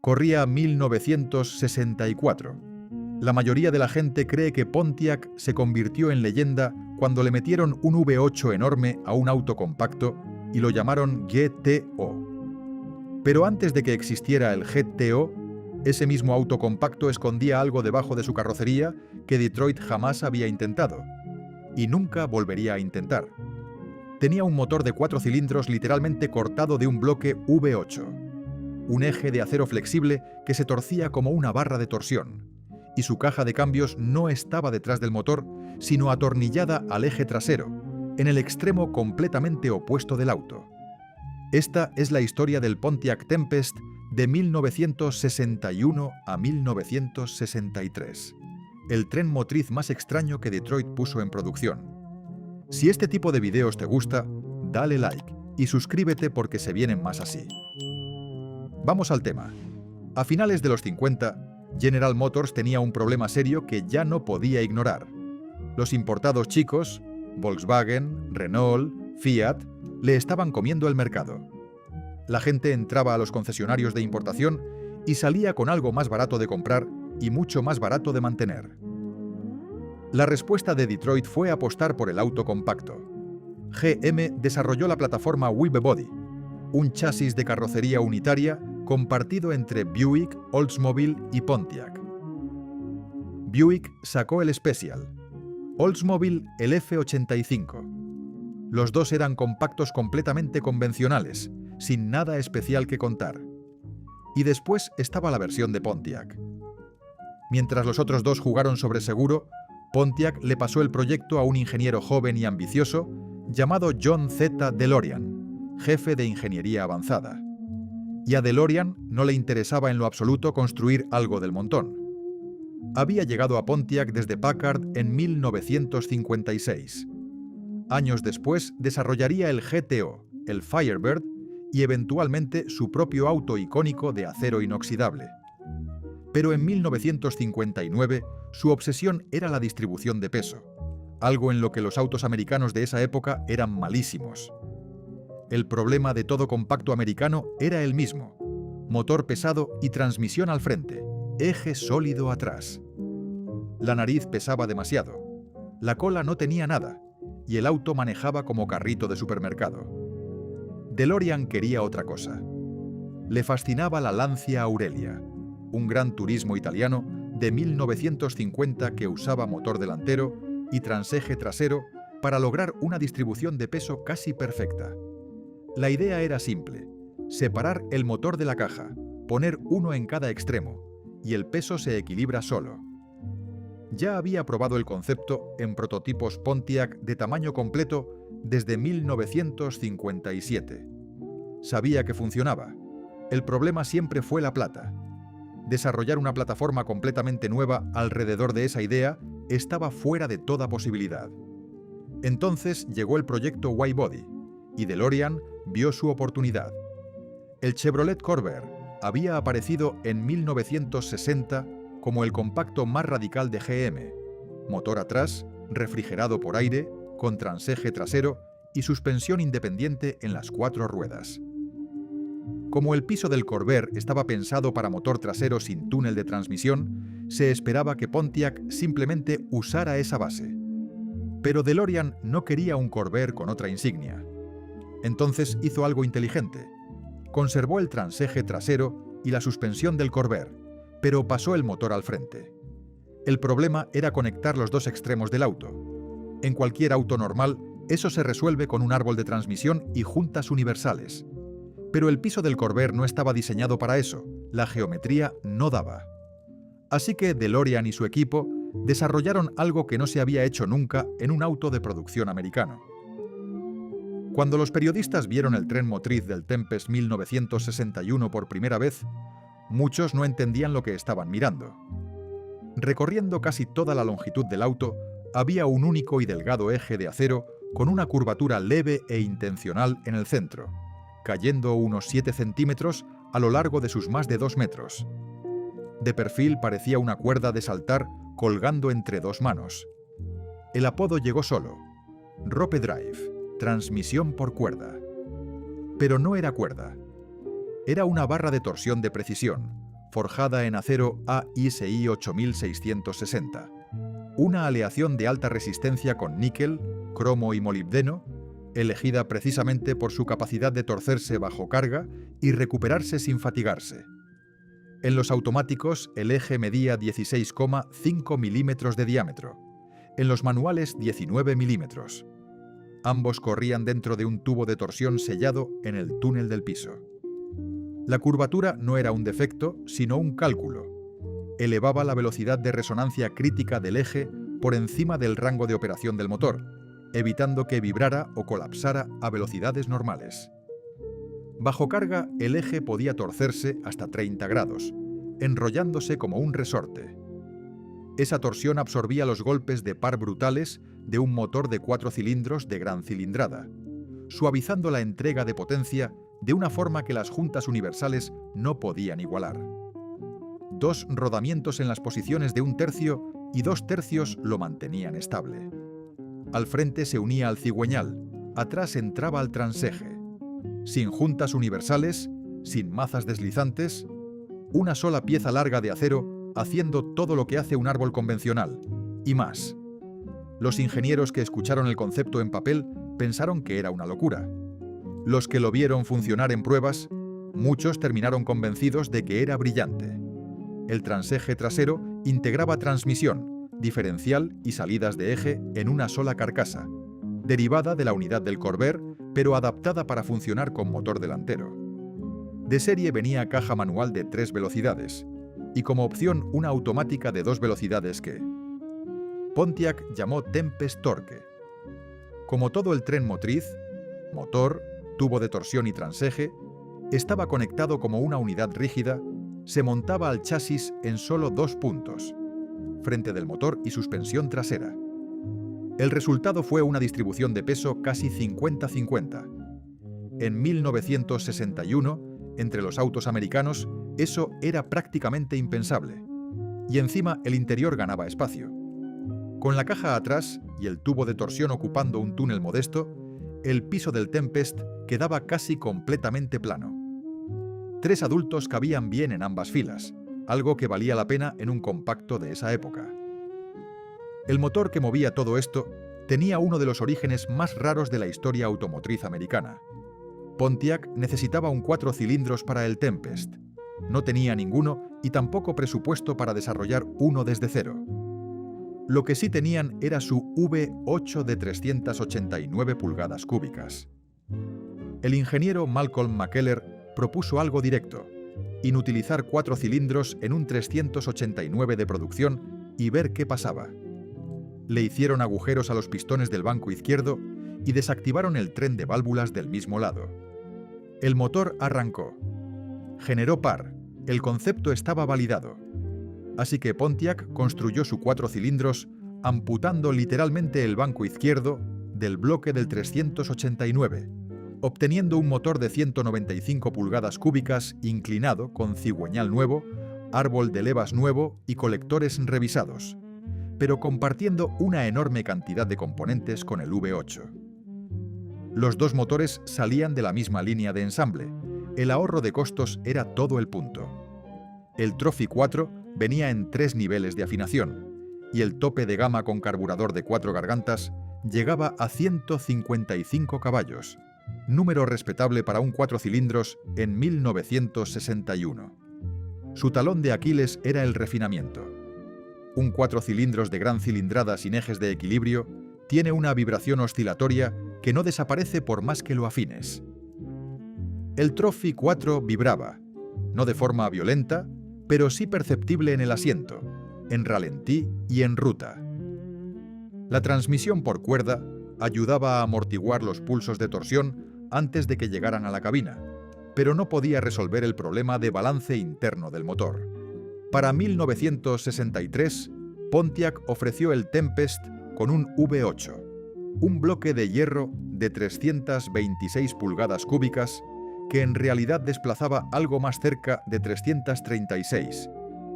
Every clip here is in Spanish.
Corría 1964. La mayoría de la gente cree que Pontiac se convirtió en leyenda cuando le metieron un V8 enorme a un auto compacto y lo llamaron GTO. Pero antes de que existiera el GTO, ese mismo auto compacto escondía algo debajo de su carrocería que Detroit jamás había intentado, y nunca volvería a intentar. Tenía un motor de 4 cilindros literalmente cortado de un bloque V8, un eje de acero flexible que se torcía como una barra de torsión, y su caja de cambios no estaba detrás del motor, sino atornillada al eje trasero, en el extremo completamente opuesto del auto. Esta es la historia del Pontiac Tempest de 1961 a 1963, el tren motriz más extraño que Detroit puso en producción. Si este tipo de videos te gusta, dale like y suscríbete porque se vienen más así. Vamos al tema. A finales de los 50, General Motors tenía un problema serio que ya no podía ignorar. Los importados chicos, Volkswagen, Renault, Fiat, le estaban comiendo el mercado. La gente entraba a los concesionarios de importación y salía con algo más barato de comprar y mucho más barato de mantener. La respuesta de Detroit fue apostar por el auto compacto. GM desarrolló la plataforma Wide-Body, un chasis de carrocería unitaria compartido entre Buick, Oldsmobile y Pontiac. Buick sacó el Special, Oldsmobile el F85. Los dos eran compactos completamente convencionales, sin nada especial que contar. Y después estaba la versión de Pontiac. Mientras los otros dos jugaron sobre seguro, Pontiac le pasó el proyecto a un ingeniero joven y ambicioso llamado John Z. DeLorean, jefe de ingeniería avanzada. Y a DeLorean no le interesaba en lo absoluto construir algo del montón. Había llegado a Pontiac desde Packard en 1956. Años después desarrollaría el GTO, el Firebird y eventualmente su propio auto icónico de acero inoxidable. Pero en 1959 su obsesión era la distribución de peso, algo en lo que los autos americanos de esa época eran malísimos. El problema de todo compacto americano era el mismo: motor pesado y transmisión al frente, eje sólido atrás. La nariz pesaba demasiado, la cola no tenía nada, y el auto manejaba como carrito de supermercado. DeLorean quería otra cosa. Le fascinaba la Lancia Aurelia, un gran turismo italiano de 1950 que usaba motor delantero y transeje trasero para lograr una distribución de peso casi perfecta. La idea era simple: separar el motor de la caja, poner uno en cada extremo, y el peso se equilibra solo. Ya había probado el concepto en prototipos Pontiac de tamaño completo desde 1957. Sabía que funcionaba. El problema siempre fue la plata. Desarrollar una plataforma completamente nueva alrededor de esa idea estaba fuera de toda posibilidad. Entonces llegó el proyecto Wide-Body, y DeLorean vio su oportunidad. El Chevrolet Corvair había aparecido en 1960 como el compacto más radical de GM: motor atrás, refrigerado por aire, con transeje trasero y suspensión independiente en las 4 ruedas. Como el piso del Corvair estaba pensado para motor trasero sin túnel de transmisión, se esperaba que Pontiac simplemente usara esa base. Pero DeLorean no quería un Corvair con otra insignia. Entonces hizo algo inteligente. Conservó el transeje trasero y la suspensión del Corvair, pero pasó el motor al frente. El problema era conectar los dos extremos del auto. En cualquier auto normal, eso se resuelve con un árbol de transmisión y juntas universales. Pero el piso del Corvair no estaba diseñado para eso, la geometría no daba. Así que DeLorean y su equipo desarrollaron algo que no se había hecho nunca en un auto de producción americano. Cuando los periodistas vieron el tren motriz del Tempest 1961 por primera vez, muchos no entendían lo que estaban mirando. Recorriendo casi toda la longitud del auto, había un único y delgado eje de acero con una curvatura leve e intencional en el centro, cayendo unos 7 centímetros a lo largo de sus más de 2 metros. De perfil parecía una cuerda de saltar colgando entre 2 manos. El apodo llegó solo: Rope Drive, transmisión por cuerda. Pero no era cuerda. Era una barra de torsión de precisión, forjada en acero AISI 8660, una aleación de alta resistencia con níquel, cromo y molibdeno, elegida precisamente por su capacidad de torcerse bajo carga y recuperarse sin fatigarse. En los automáticos, el eje medía 16,5 milímetros de diámetro, en los manuales 19 milímetros. Ambos corrían dentro de un tubo de torsión sellado en el túnel del piso. La curvatura no era un defecto, sino un cálculo. Elevaba la velocidad de resonancia crítica del eje por encima del rango de operación del motor, evitando que vibrara o colapsara a velocidades normales. Bajo carga, el eje podía torcerse hasta 30 grados, enrollándose como un resorte. Esa torsión absorbía los golpes de par brutales de un motor de 4 cilindros de gran cilindrada, suavizando la entrega de potencia de una forma que las juntas universales no podían igualar. 2 rodamientos en las posiciones de 1/3 y 2/3 lo mantenían estable. Al frente se unía al cigüeñal, atrás entraba al transeje. Sin juntas universales, sin mazas deslizantes, una sola pieza larga de acero haciendo todo lo que hace un árbol convencional, y más. Los ingenieros que escucharon el concepto en papel pensaron que era una locura. Los que lo vieron funcionar en pruebas, muchos terminaron convencidos de que era brillante. El transeje trasero integraba transmisión, diferencial y salidas de eje en una sola carcasa, derivada de la unidad del Corvair, pero adaptada para funcionar con motor delantero. De serie venía caja manual de 3 velocidades, y como opción una automática de 2 velocidades que Pontiac llamó Tempest Torque. Como todo el tren motriz, motor, tubo de torsión y transeje, estaba conectado como una unidad rígida, se montaba al chasis en solo 2 puntos, frente del motor y suspensión trasera. El resultado fue una distribución de peso casi 50-50. En 1961, entre los autos americanos, eso era prácticamente impensable. Y encima el interior ganaba espacio. Con la caja atrás y el tubo de torsión ocupando un túnel modesto, el piso del Tempest quedaba casi completamente plano. 3 adultos cabían bien en ambas filas, algo que valía la pena en un compacto de esa época. El motor que movía todo esto tenía uno de los orígenes más raros de la historia automotriz americana. Pontiac necesitaba un 4 cilindros para el Tempest. No tenía ninguno y tampoco presupuesto para desarrollar uno desde cero. Lo que sí tenían era su V8 de 389 pulgadas cúbicas. El ingeniero Malcolm McKellar propuso algo directo: inutilizar 4 cilindros en un 389 de producción y ver qué pasaba. Le hicieron agujeros a los pistones del banco izquierdo y desactivaron el tren de válvulas del mismo lado. El motor arrancó. Generó par. El concepto estaba validado. Así que Pontiac construyó su 4 cilindros, amputando literalmente el banco izquierdo del bloque del 389, obteniendo un motor de 195 pulgadas cúbicas inclinado con cigüeñal nuevo, árbol de levas nuevo y colectores revisados, pero compartiendo una enorme cantidad de componentes con el V8. Los 2 motores salían de la misma línea de ensamble. El ahorro de costos era todo el punto. El Trophy 4 venía en 3 niveles de afinación, y el tope de gama con carburador de 4 gargantas llegaba a 155 caballos, número respetable para un 4 cilindros en 1961. Su talón de Aquiles era el refinamiento. Un 4 cilindros de gran cilindrada sin ejes de equilibrio tiene una vibración oscilatoria que no desaparece por más que lo afines. El Trophy 4 vibraba, no de forma violenta, pero sí perceptible en el asiento, en ralentí y en ruta. La transmisión por cuerda ayudaba a amortiguar los pulsos de torsión antes de que llegaran a la cabina, pero no podía resolver el problema de balance interno del motor. Para 1963, Pontiac ofreció el Tempest con un V8, un bloque de hierro de 326 pulgadas cúbicas que en realidad desplazaba algo más cerca de 336,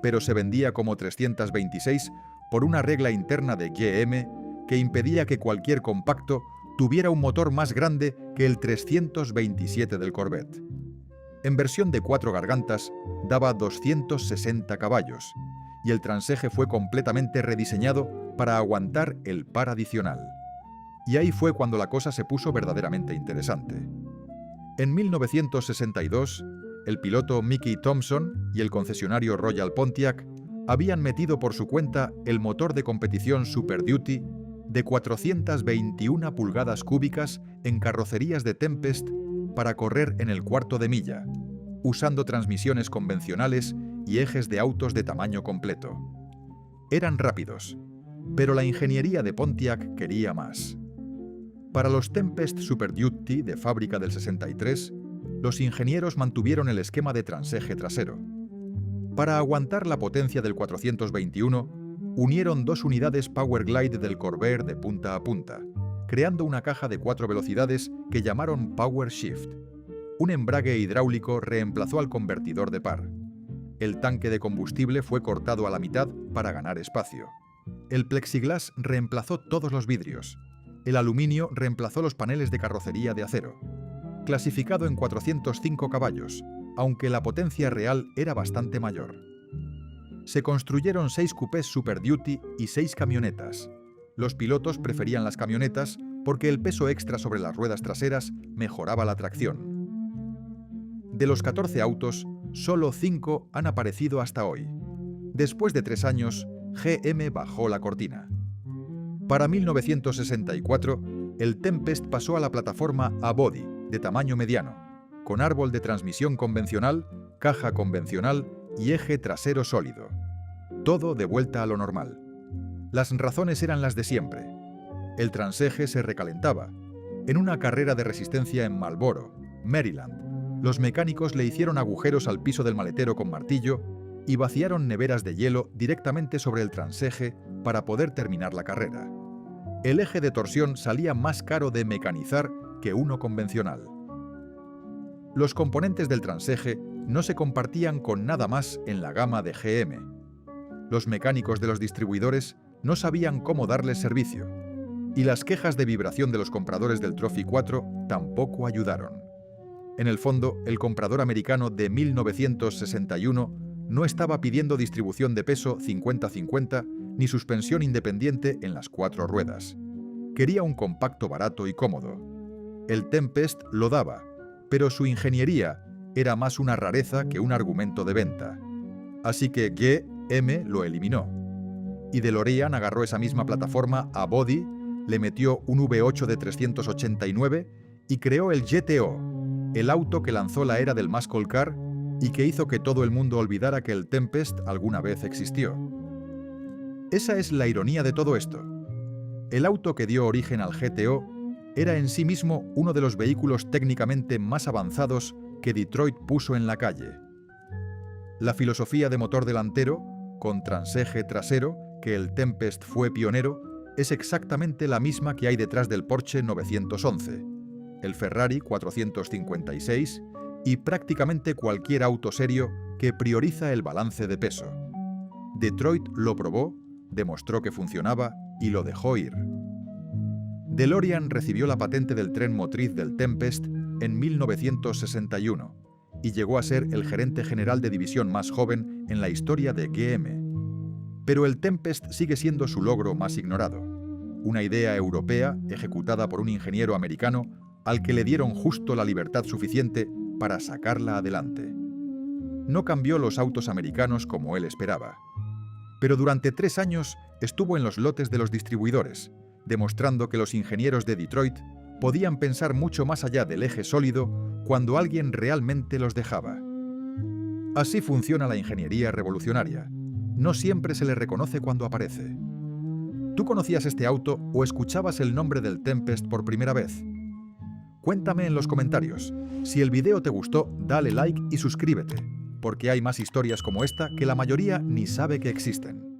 pero se vendía como 326 por una regla interna de GM que impedía que cualquier compacto tuviera un motor más grande que el 327 del Corvette. En versión de 4 gargantas, daba 260 caballos, y el transeje fue completamente rediseñado para aguantar el par adicional. Y ahí fue cuando la cosa se puso verdaderamente interesante. En 1962, el piloto Mickey Thompson y el concesionario Royal Pontiac habían metido por su cuenta el motor de competición Super Duty de 421 pulgadas cúbicas en carrocerías de Tempest para correr en el cuarto de milla, usando transmisiones convencionales y ejes de autos de tamaño completo. Eran rápidos, pero la ingeniería de Pontiac quería más. Para los Tempest Super Duty de fábrica del 63, los ingenieros mantuvieron el esquema de transeje trasero. Para aguantar la potencia del 421, unieron 2 unidades Power Glide del Corvair de punta a punta, creando una caja de 4 velocidades que llamaron Power Shift. Un embrague hidráulico reemplazó al convertidor de par. El tanque de combustible fue cortado a la mitad para ganar espacio. El plexiglas reemplazó todos los vidrios. El aluminio reemplazó los paneles de carrocería de acero. Clasificado en 405 caballos, aunque la potencia real era bastante mayor. Se construyeron 6 coupés Super Duty y 6 camionetas. Los pilotos preferían las camionetas porque el peso extra sobre las ruedas traseras mejoraba la tracción. De los 14 autos, solo 5 han aparecido hasta hoy. Después de 3 años, GM bajó la cortina. Para 1964, el Tempest pasó a la plataforma A-Body, de tamaño mediano, con árbol de transmisión convencional, caja convencional y eje trasero sólido. Todo de vuelta a lo normal. Las razones eran las de siempre. El transeje se recalentaba. En una carrera de resistencia en Marlboro, Maryland, los mecánicos le hicieron agujeros al piso del maletero con martillo y vaciaron neveras de hielo directamente sobre el transeje para poder terminar la carrera. El eje de torsión salía más caro de mecanizar que uno convencional. Los componentes del transeje no se compartían con nada más en la gama de GM. Los mecánicos de los distribuidores no sabían cómo darles servicio, y las quejas de vibración de los compradores del Trophy 4 tampoco ayudaron. En el fondo, el comprador americano de 1961 no estaba pidiendo distribución de peso 50-50 ni suspensión independiente en las 4 ruedas. Quería un compacto barato y cómodo. El Tempest lo daba, pero su ingeniería era más una rareza que un argumento de venta. Así que GM lo eliminó. Y DeLorean agarró esa misma plataforma a Body, le metió un V8 de 389 y creó el GTO, el auto que lanzó la era del muscle car y que hizo que todo el mundo olvidara que el Tempest alguna vez existió. Esa es la ironía de todo esto. El auto que dio origen al GTO era en sí mismo uno de los vehículos técnicamente más avanzados que Detroit puso en la calle. La filosofía de motor delantero, con transeje trasero, que el Tempest fue pionero, es exactamente la misma que hay detrás del Porsche 911, el Ferrari 456 y prácticamente cualquier auto serio que prioriza el balance de peso. Detroit lo probó, demostró que funcionaba y lo dejó ir. DeLorean recibió la patente del tren motriz del Tempest en 1961 y llegó a ser el gerente general de división más joven en la historia de GM. Pero el Tempest sigue siendo su logro más ignorado. Una idea europea ejecutada por un ingeniero americano al que le dieron justo la libertad suficiente para sacarla adelante. No cambió los autos americanos como él esperaba. Pero durante 3 años estuvo en los lotes de los distribuidores, demostrando que los ingenieros de Detroit podían pensar mucho más allá del eje sólido cuando alguien realmente los dejaba. Así funciona la ingeniería revolucionaria. No siempre se le reconoce cuando aparece. ¿Tú conocías este auto o escuchabas el nombre del Tempest por primera vez? Cuéntame en los comentarios. Si el video te gustó, dale like y suscríbete, porque hay más historias como esta que la mayoría ni sabe que existen.